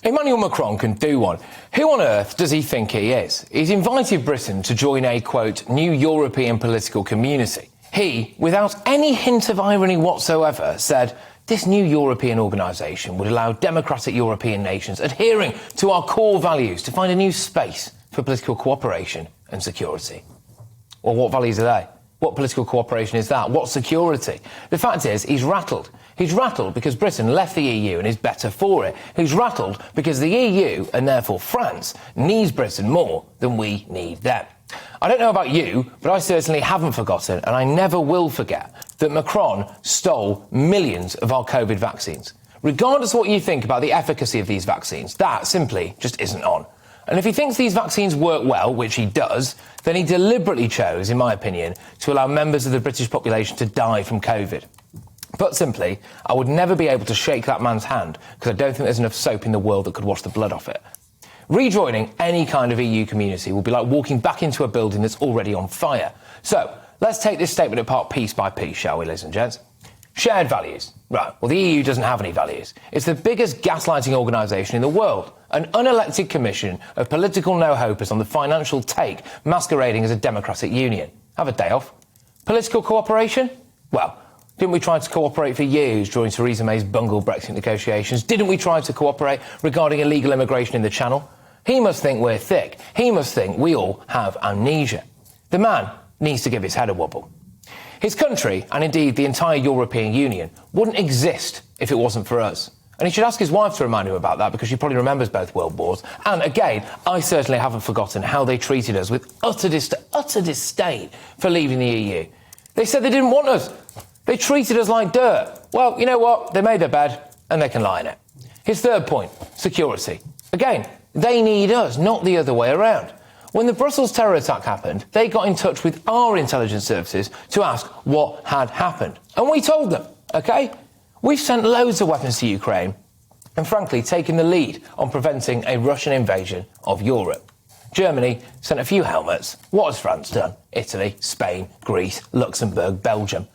Emmanuel Macron can do one. Who on earth does he think he is? He's invited Britain to join a, quote, new European political community. He, without any hint of irony whatsoever, said this new European organisation would allow democratic European nations adhering to our core values to find a new space for political cooperation and security. Well, what values are they? What political cooperation is that? What security? The fact is, he's rattled. He's rattled because Britain left the EU and is better for it. He's rattled because the EU, and therefore France, needs Britain more than we need them. I don't know about you, but I certainly haven't forgotten, and I never will forget, that Macron stole millions of our COVID vaccines. Regardless of what you think about the efficacy of these vaccines, that simply just isn't on. And if he thinks these vaccines work well, which he does, then he deliberately chose, in my opinion, to allow members of the British population to die from COVID. Put simply, I would never be able to shake that man's hand because I don't think there's enough soap in the world that could wash the blood off it. Rejoining any kind of EU community will be like walking back into a building that's already on fire. So, let's take this statement apart piece by piece, shall we, ladies and gents? Shared values. Right, well, the EU doesn't have any values. It's the biggest gaslighting organisation in the world. An unelected commission of political no-hopers on the financial take, masquerading as a democratic union. Have a day off. Political cooperation? Well, didn't we try to cooperate for years during Theresa May's bungled Brexit negotiations? Didn't we try to cooperate regarding illegal immigration in the Channel? He must think we're thick. He must think we all have amnesia. The man needs to give his head a wobble. His country, and indeed the entire European Union, wouldn't exist if it wasn't for us. And he should ask his wife to remind him about that because she probably remembers both world wars. And again, I certainly haven't forgotten how they treated us with utter disdain for leaving the EU. They said they didn't want us. They treated us like dirt. Well, you know what? They made their bed and they can lie in it. His third point, security. Again, they need us, not the other way around. When the Brussels terror attack happened, they got in touch with our intelligence services to ask what had happened. And we told them, OK? We've sent loads of weapons to Ukraine and, frankly, taken the lead on preventing a Russian invasion of Europe. Germany sent a few helmets. What has France done? Italy, Spain, Greece, Luxembourg, Belgium.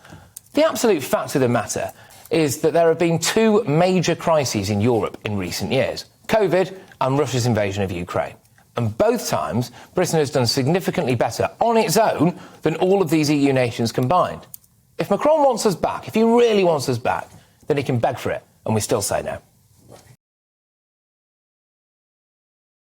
The absolute fact of the matter is that there have been two major crises in Europe in recent years, COVID and Russia's invasion of Ukraine. And both times, Britain has done significantly better on its own than all of these EU nations combined. If Macron wants us back, if he really wants us back, then he can beg for it, and we still say no.